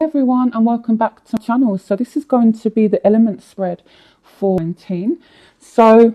Everyone, and welcome back to my channel. So this is going to be the element spread for 19. So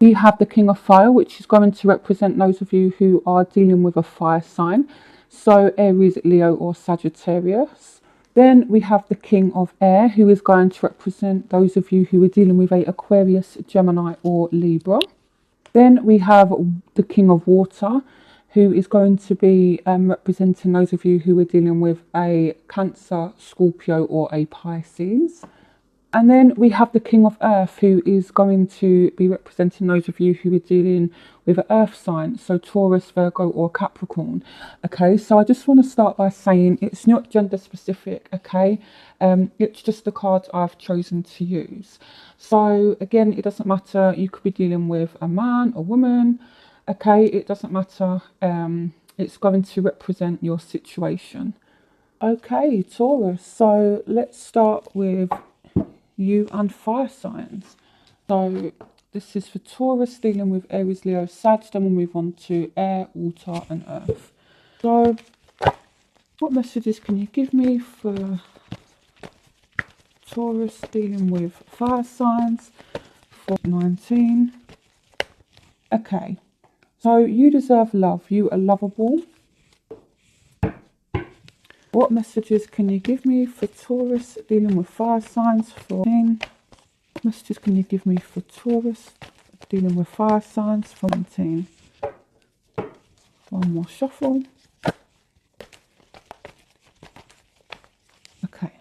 we have the King of Fire, which is going to represent those of you who are dealing with a fire sign, so Aries, Leo or Sagittarius. Then we have the King of Air, who is going to represent those of you who are dealing with a Aquarius, Gemini or Libra. Then we have the King of Water, who is going to be representing those of you who are dealing with a Cancer, Scorpio or a Pisces. And then we have the King of Earth, who is going to be representing those of you who are dealing with an earth sign, so Taurus, Virgo or Capricorn. Okay, so I just want to start by saying it's not gender specific, okay? It's just the cards I've chosen to use. So again, it doesn't matter, you could be dealing with a man, a woman, okay, it doesn't matter. It's going to represent your situation. Okay, Taurus, so let's start with you and fire signs. So this is for Taurus dealing with Aries, Leo, Sag. Then we'll move on to air, water and earth. So what messages can you give me for Taurus dealing with fire signs for 19? Okay, so you deserve love. You are lovable. What messages can you give me for Taurus dealing with fire signs for 19? What messages can you give me for Taurus dealing with fire signs for 19? One more shuffle. Okay.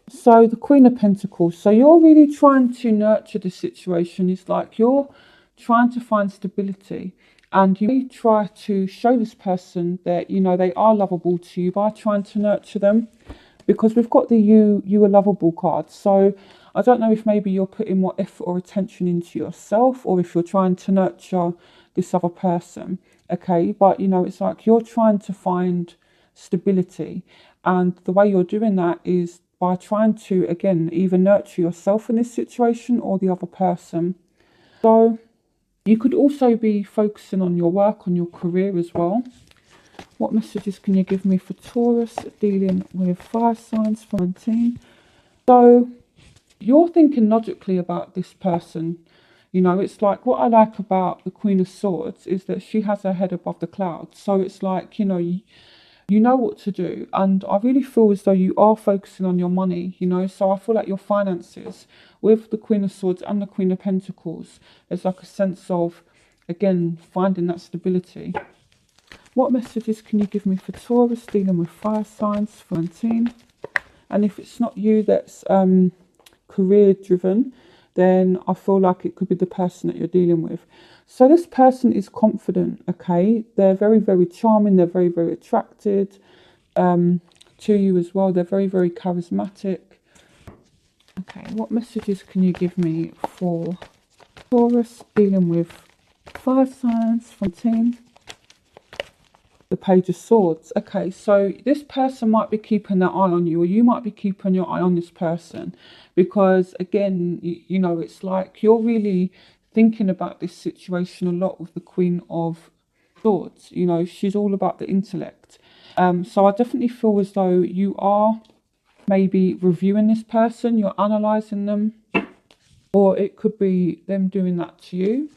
So the Queen of Pentacles. So you're really trying to nurture the situation. It's like you're trying to find stability. And you may try to show this person that, you know, they are lovable to you by trying to nurture them. Because we've got the you are lovable card. So I don't know if maybe you're putting more effort or attention into yourself, or if you're trying to nurture this other person. Okay, but you know, it's like you're trying to find stability. And the way you're doing that is by trying to, again, either nurture yourself in this situation or the other person. So you could also be focusing on your work, on your career as well. What messages can you give me for Taurus dealing with fire signs for 19? So you're thinking logically about this person. You know, it's like what I like about the Queen of Swords is that she has her head above the clouds. So it's like, you know, you know what to do. And I really feel as though you are focusing on your money, you know. So I feel like your finances with the Queen of Swords and the Queen of Pentacles, there's like a sense of, again, finding that stability. What messages can you give me for Taurus dealing with fire signs for 19? And if it's not you that's career driven, then I feel like it could be the person that you're dealing with. So this person is confident, okay? They're very, very charming. They're very, very attracted to you as well. They're very, very charismatic. Okay, what messages can you give me for Taurus dealing with fire signs for 19? The Page of Swords. Okay, so this person might be keeping their eye on you, or you might be keeping your eye on this person, because again, you know, it's like you're really thinking about this situation a lot with the Queen of Swords. You know, she's all about the intellect. So I definitely feel as though you are maybe reviewing this person, you're analysing them, or it could be them doing that to you.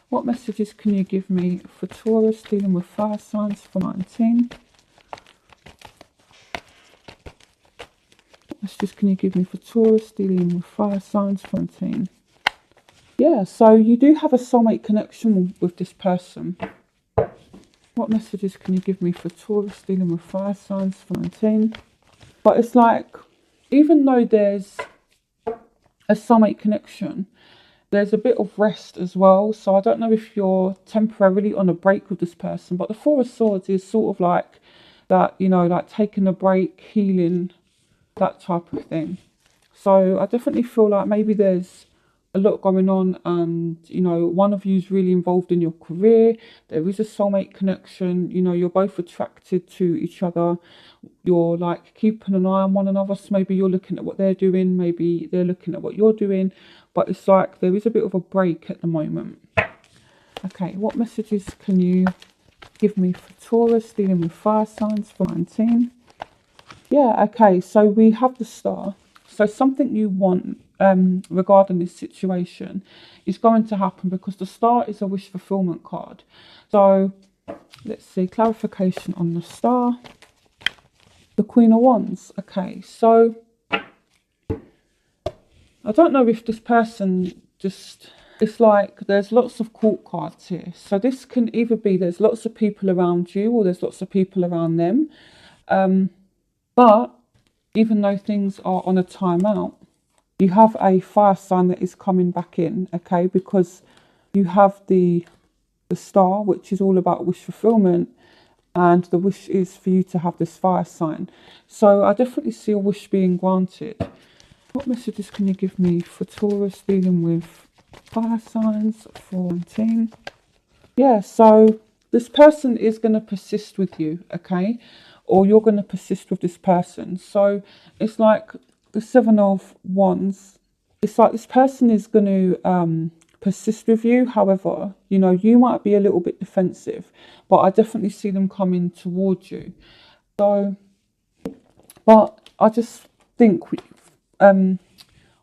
What messages can you give me for Taurus dealing with fire signs for 19? What messages can you give me for Taurus dealing with fire signs for 19? Yeah, so you do have a soulmate connection with this person. What messages can you give me for Taurus dealing with fire signs for 19? But it's like, even though there's a soulmate connection, there's a bit of rest as well. So I don't know if you're temporarily on a break with this person, but the Four of Swords is sort of like that, you know, like taking a break, healing, that type of thing. So I definitely feel like maybe there's a lot going on, and you know, one of you is really involved in your career. There is a soulmate connection. You know, you're both attracted to each other. You're like keeping an eye on one another. So maybe you're looking at what they're doing, maybe they're looking at what you're doing, but it's like there is a bit of a break at the moment. Okay, what messages can you give me for Taurus dealing with fire signs for 19? Yeah, okay, so we have the Star. So something you want regarding this situation is going to happen because the Star is a wish fulfillment card. So let's see, clarification on the Star. The Queen of Wands. Okay, so I don't know if this person just, it's like there's lots of court cards here. So this can either be there's lots of people around you or there's lots of people around them. But even though things are on a timeout, you have a fire sign that is coming back in, okay? Because you have the Star, which is all about wish fulfillment, and the wish is for you to have this fire sign. So I definitely see a wish being granted. What messages can you give me for Taurus dealing with fire signs for 19? Yeah, so this person is going to persist with you, okay? Or you're going to persist with this person. So it's like the Seven of Wands. It's like this person is going to persist with you. However, you know, you might be a little bit defensive, but I definitely see them coming towards you. So, but I just think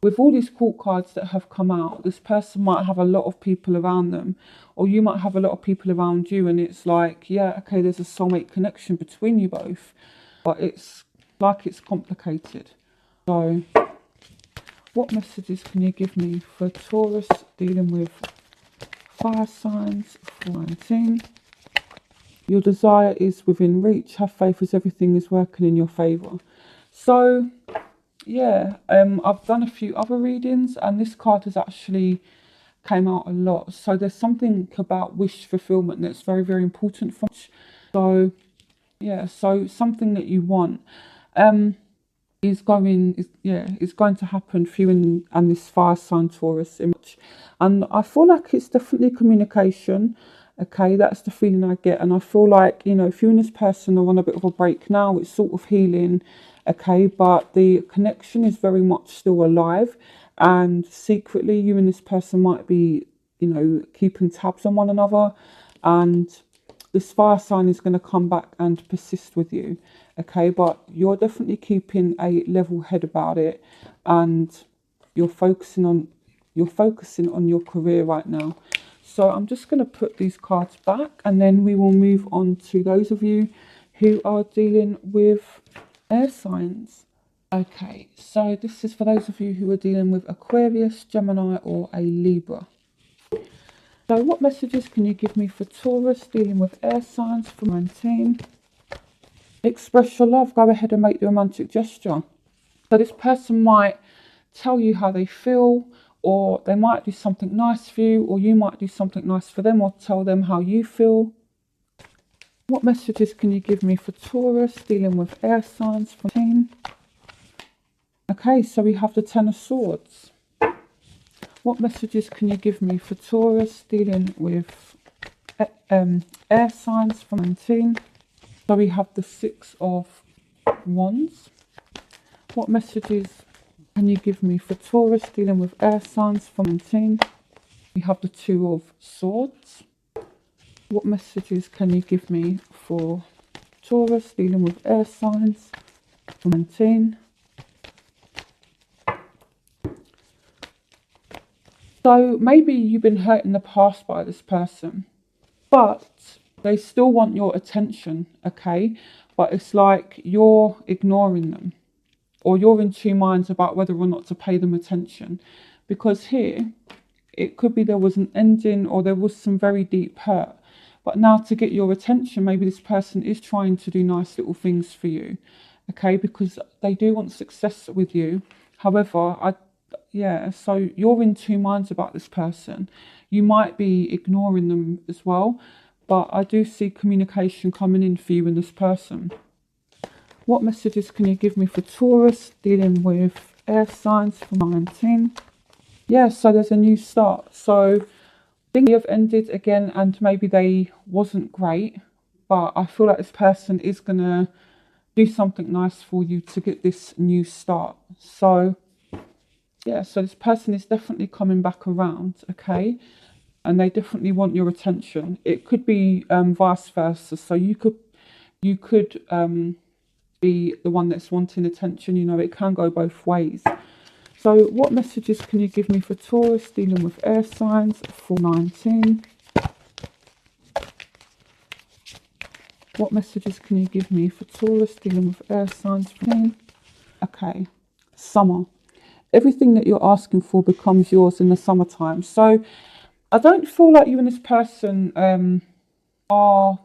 with all these court cards that have come out, this person might have a lot of people around them, or you might have a lot of people around you, and it's like, yeah, okay, there's a soulmate connection between you both, but it's like it's complicated. So what messages can you give me for Taurus dealing with fire signs for 19? Your desire is within reach. Have faith as everything is working in your favour. So yeah, I've done a few other readings and this card has actually came out a lot. So there's something about wish fulfillment that's very, very important for me. So yeah, so something that you want is going to happen for you and this fire sign Taurus image. And I feel like it's definitely communication. Okay, that's the feeling I get. And I feel like, you know, if you and this person are on a bit of a break now, it's sort of healing. Okay, but the connection is very much still alive. And secretly, you and this person might be, you know, keeping tabs on one another. And this fire sign is going to come back and persist with you. Okay, but you're definitely keeping a level head about it. And you're focusing on your career right now. So I'm just going to put these cards back and then we will move on to those of you who are dealing with air signs. Okay, so this is for those of you who are dealing with Aquarius, Gemini or a Libra. So what messages can you give me for Taurus dealing with air signs for 19? Express your love. Go ahead and make the romantic gesture. So this person might tell you how they feel, or they might do something nice for you, or you might do something nice for them, or tell them how you feel. What messages can you give me for Taurus dealing with air signs from 19? Okay, so we have the Ten of Swords. What messages can you give me for Taurus dealing with air signs from 19? So we have the Six of Wands. What messages can you give me for Taurus dealing with air signs from 19? We have the Two of Swords. What messages can you give me for Taurus dealing with air signs from 19? So maybe you've been hurt in the past by this person, but they still want your attention, okay? But it's like you're ignoring them, or you're in two minds about whether or not to pay them attention. Because here, it could be there was an ending or there was some very deep hurt. But now to get your attention, maybe this person is trying to do nice little things for you, okay? Because they do want success with you. However, so you're in two minds about this person. You might be ignoring them as well, but I do see communication coming in for you and this person. What messages can you give me for Taurus dealing with air signs for 19? Yeah, so there's a new start. So things have ended again and maybe they wasn't great, but I feel like this person is going to do something nice for you to get this new start. So yeah, so this person is definitely coming back around, okay? And they definitely want your attention. It could be vice versa. So you could be the one that's wanting attention. You know, it can go both ways. So what messages can you give me for Taurus dealing with air signs for 19? What messages can you give me for Taurus dealing with air signs for 19? Okay, summer. Everything that you're asking for becomes yours in the summertime. So I don't feel like you and this person are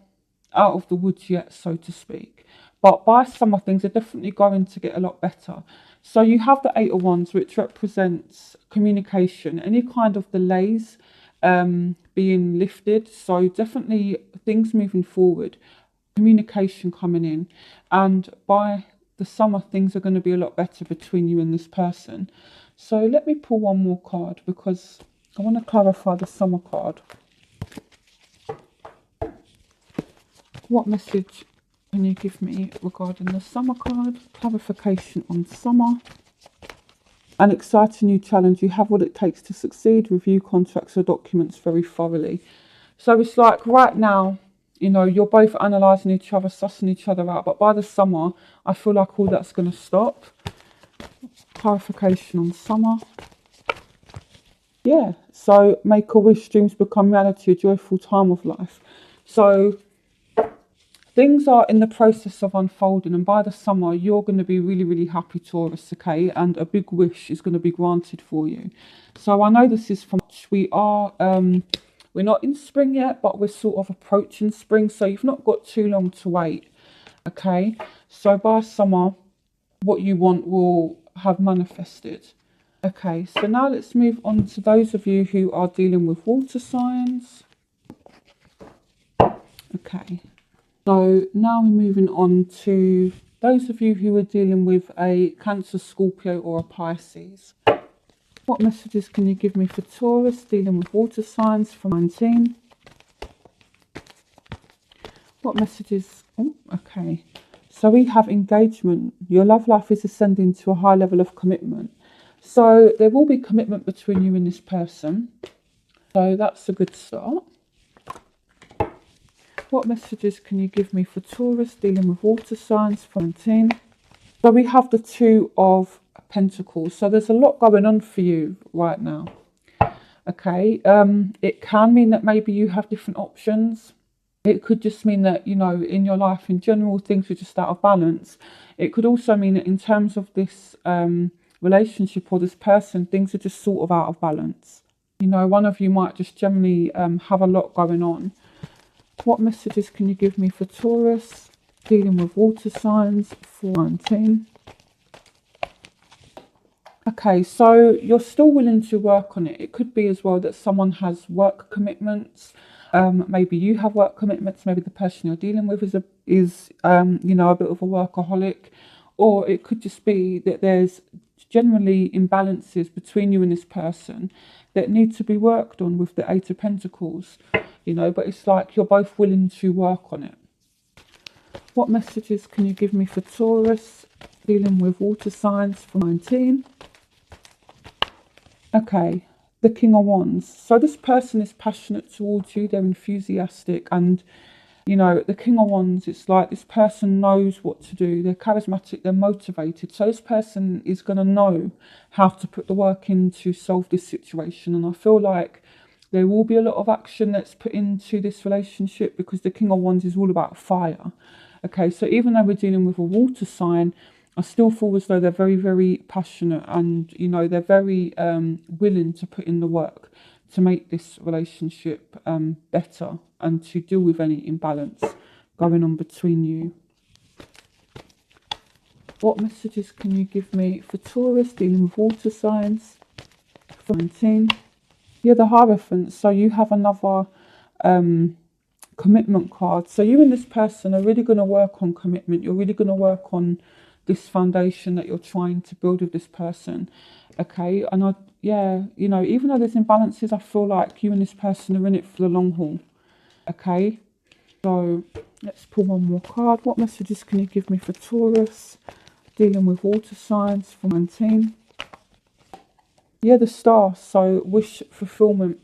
out of the woods yet, so to speak. But by summer, things are definitely going to get a lot better. So you have the Eight of Wands, which represents communication, any kind of delays being lifted. So definitely things moving forward, communication coming in. And by the summer, things are going to be a lot better between you and this person. So let me pull one more card because I want to clarify the summer card. What message can you give me regarding the summer card? Clarification on summer. An exciting new challenge. You have what it takes to succeed. Review contracts or documents very thoroughly. So it's like right now, you know, you're both analysing each other, sussing each other out. But by the summer, I feel like all that's going to stop. Clarification on summer. Yeah, so make a wish, dreams become reality, a joyful time of life. So things are in the process of unfolding, and by the summer, you're going to be really, really happy, Taurus, okay? And a big wish is going to be granted for you. So I know this is from we are, we're not in spring yet, but we're sort of approaching spring. So you've not got too long to wait, okay? So by summer, what you want will have manifested. Okay, so now let's move on to those of you who are dealing with water signs. Okay. So now we're moving on to those of you who are dealing with a Cancer, Scorpio or a Pisces. What messages can you give me for Taurus dealing with water signs for 19? What messages? Oh, okay. So we have engagement. Your love life is ascending to a high level of commitment. So there will be commitment between you and this person. So that's a good start. What messages can you give me for Taurus dealing with water signs for 19? So we have the Two of Pentacles. So there's a lot going on for you right now. Okay. It can mean that maybe you have different options. It could just mean that, you know, in your life in general, things are just out of balance. It could also mean that in terms of this relationship or this person, things are just sort of out of balance. You know, one of you might just generally have a lot going on. What messages can you give me for Taurus dealing with water signs for 19? Okay, so you're still willing to work on it. It could be as well that someone has work commitments. Maybe you have work commitments. Maybe the person you're dealing with is you know, a bit of a workaholic. Or it could just be that there's generally imbalances between you and this person that need to be worked on with the Eight of Pentacles. You know, but it's like you're both willing to work on it. What messages can you give me for Taurus dealing with water signs for 19? Okay, the King of Wands. So this person is passionate towards you. They're enthusiastic. And, you know, the King of Wands, it's like this person knows what to do. They're charismatic. They're motivated. So this person is going to know how to put the work in to solve this situation. And I feel like there will be a lot of action that's put into this relationship because the King of Wands is all about fire. Okay, so even though we're dealing with a water sign, I still feel as though they're very, very passionate and, you know, they're very willing to put in the work to make this relationship better and to deal with any imbalance going on between you. What messages can you give me for Taurus dealing with water signs for 19? Yeah, the Hierophant. So you have another commitment card. So you and this person are really going to work on commitment. You're really going to work on this foundation that you're trying to build with this person. Okay, and yeah, you know, even though there's imbalances, I feel like you and this person are in it for the long haul. Okay, so let's pull one more card. What messages can you give me for Taurus dealing with water signs for 19? Yeah, the Star. So wish fulfillment.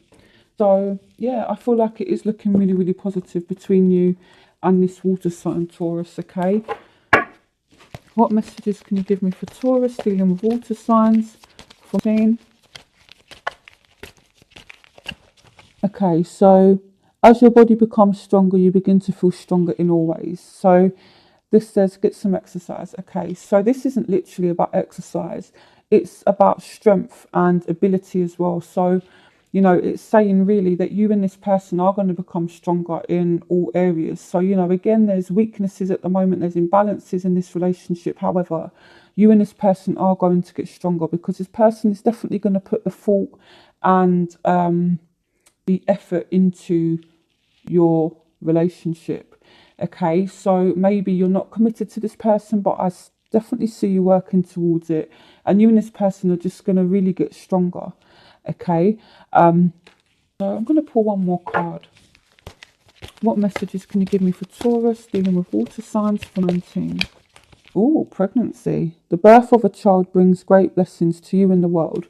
So yeah, I feel like it is looking really, really positive between you and this water sign, Taurus. Okay. What messages can you give me for Taurus dealing with water signs? 14. Okay, so as your body becomes stronger, you begin to feel stronger in all ways. So this says get some exercise. Okay, so this isn't literally about exercise. It's about strength and ability as well. So, you know, it's saying really that you and this person are going to become stronger in all areas. So, you know, again, there's weaknesses at the moment. There's imbalances in this relationship. However, you and this person are going to get stronger because this person is definitely going to put the thought and the effort into your relationship. Okay, so maybe you're not committed to this person, but I definitely see you working towards it, and you and this person are just going to really get stronger. Okay, so I'm going to pull one more card. What messages can you give me for Taurus dealing with water signs for 19? Oh, pregnancy. The birth of a child brings great blessings to you and the world.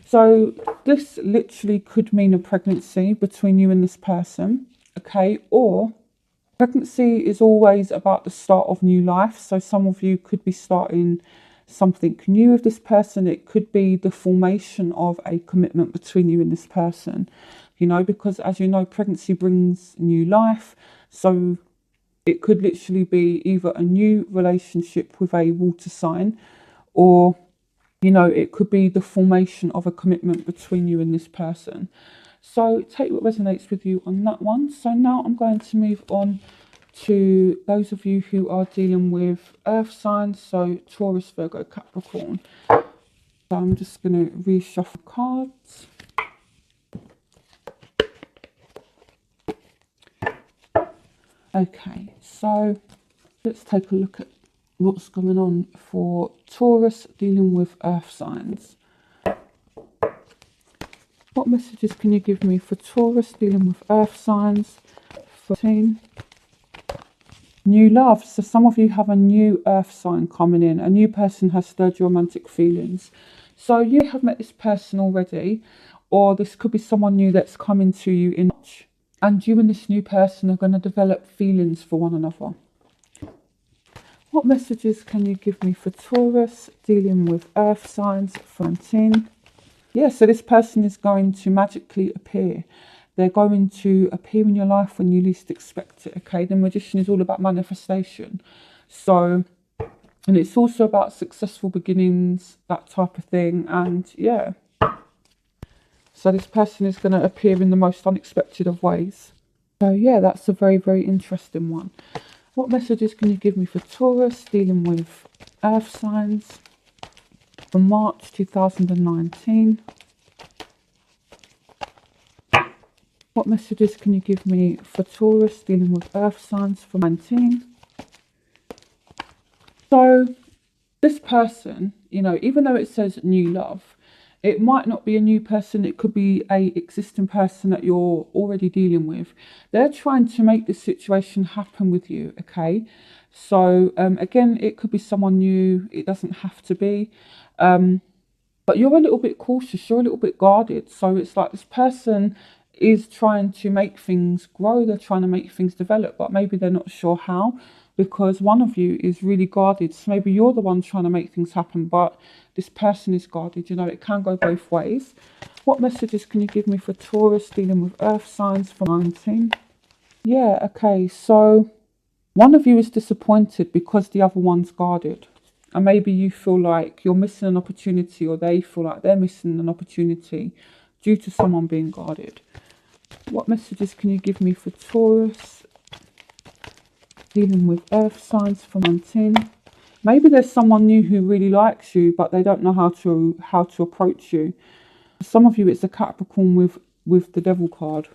So this literally could mean a pregnancy between you and this person, okay? Or pregnancy is always about the start of new life. So some of you could be starting something new with this person. It could be the formation of a commitment between you and this person, you know, because as you know, pregnancy brings new life. So it could literally be either a new relationship with a water sign, or you know, it could be the formation of a commitment between you and this person. So take what resonates with you on that one. So now I'm going to move on to those of you who are dealing with earth signs. So Taurus, Virgo, Capricorn. So I'm just going to reshuffle cards. Okay, so let's take a look at what's going on for Taurus dealing with earth signs. What messages can you give me for Taurus dealing with earth signs? 14. New love. So some of you have a new earth sign coming in. A new person has stirred your romantic feelings. So you have met this person already, or this could be someone new that's coming to you in March. And you and this new person are going to develop feelings for one another. What messages can you give me for Taurus dealing with earth signs? 19. Yeah, so this person is going to magically appear. They're going to appear in your life when you least expect it, okay? The Magician is all about manifestation. So, and it's also about successful beginnings, that type of thing. And yeah, so this person is going to appear in the most unexpected of ways. So yeah, that's a very, very interesting one. What messages can you give me for Taurus dealing with earth signs for March 2019? What messages can you give me for Taurus dealing with earth signs for 19? So this person, you know, even though it says new love, it might not be a new person. It could be a existing person that you're already dealing with. They're trying to make this situation happen with you, okay? So again, it could be someone new. It doesn't have to be. But you're a little bit cautious. You're a little bit guarded. So it's like this person is trying to make things grow. They're trying to make things develop, but maybe they're not sure how, because one of you is really guarded. So maybe you're the one trying to make things happen, but this person is guarded. You know, it can go both ways. What messages can you give me for Taurus dealing with earth signs for 19? Yeah, okay, so one of you is disappointed because the other one's guarded. And maybe you feel like you're missing an opportunity, or they feel like they're missing an opportunity due to someone being guarded. What messages can you give me for Taurus dealing with earth signs for 19? Maybe there's someone new who really likes you, but they don't know how to approach you. For some of you, it's a Capricorn with the Devil card.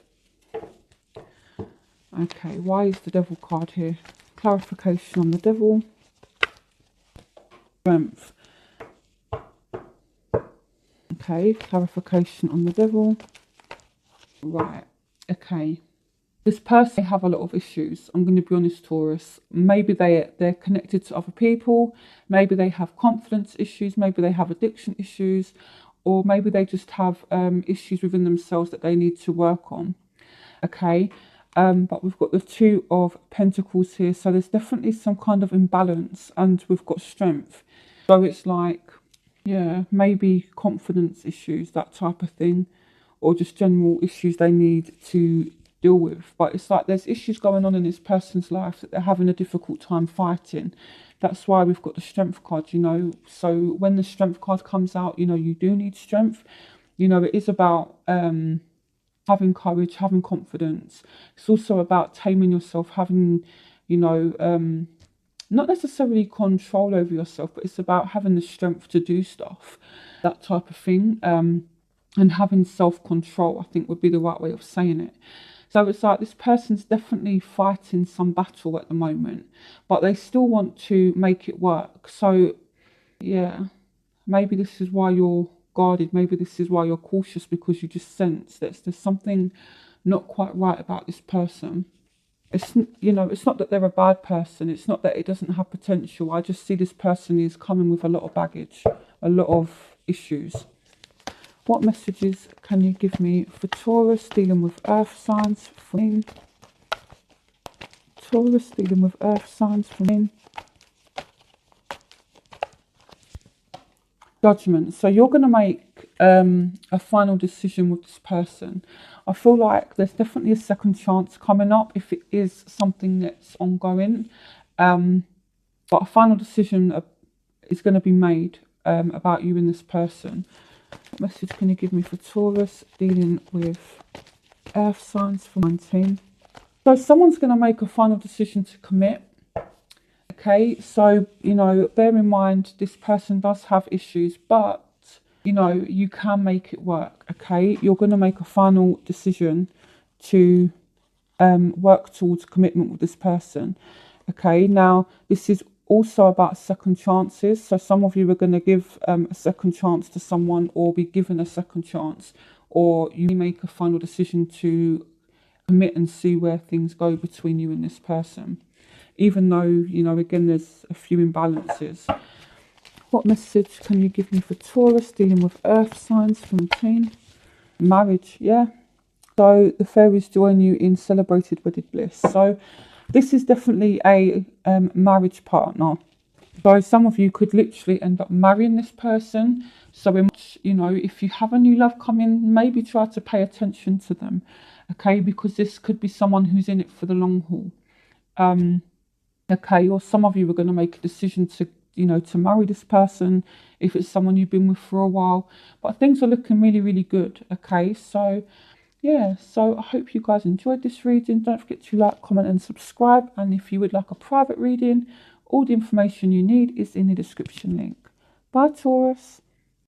Okay, why is the Devil card here? Clarification on the Devil. Strength. Okay, clarification on the Devil. Right, okay. This person may have a lot of issues. I'm going to be honest, Taurus. Maybe they're connected to other people. Maybe they have confidence issues. Maybe they have addiction issues. Or maybe they just have issues within themselves that they need to work on. Okay. But we've got the Two of Pentacles here. So there's definitely some kind of imbalance, and we've got Strength. So it's like, yeah, maybe confidence issues, that type of thing, or just general issues they need to deal with. But it's like there's issues going on in this person's life that they're having a difficult time fighting. That's why we've got the Strength card, you know. So when the Strength card comes out, you know, you do need strength. You know, it is about having courage, having confidence. It's also about taming yourself, having, you know, not necessarily control over yourself, but it's about having the strength to do stuff, that type of thing. And having self-control, I think, would be the right way of saying it. So it's like this person's definitely fighting some battle at the moment, but they still want to make it work. So, yeah, maybe this is why you're guarded. Maybe this is why you're cautious, because you just sense that there's something not quite right about this person. It's, you know, it's not that they're a bad person. It's not that it doesn't have potential. I just see this person is coming with a lot of baggage, a lot of issues. What messages can you give me for Taurus dealing with earth signs for me? Taurus dealing with earth signs for me. Judgment. So you're going to make a final decision with this person. I feel like there's definitely a second chance coming up if it is something that's ongoing. But a final decision is going to be made about you and this person. What message can you give me for Taurus dealing with earth signs for 19? So someone's going to make a final decision to commit. Okay, so, you know, bear in mind this person does have issues, but, you know, you can make it work. Okay, you're going to make a final decision to work towards commitment with this person. Okay, now this is also about second chances. So some of you are going to give a second chance to someone, or be given a second chance, or you make a final decision to commit and see where things go between you and this person, even though, you know, again, there's a few imbalances. What message can you give me for Taurus dealing with earth signs from 19? Marriage, yeah. So the fairies join you in celebrated wedded bliss. So this is definitely a marriage partner. So some of you could literally end up marrying this person. So, you know, if you have a new love coming, maybe try to pay attention to them. Okay, because this could be someone who's in it for the long haul. Okay, or some of you are going to make a decision to, you know, to marry this person if it's someone you've been with for a while. But things are looking really, really good. Okay, so yeah, so I hope you guys enjoyed this reading. Don't forget to like, comment and subscribe. And if you would like a private reading, all the information you need is in the description link. Bye, Taurus.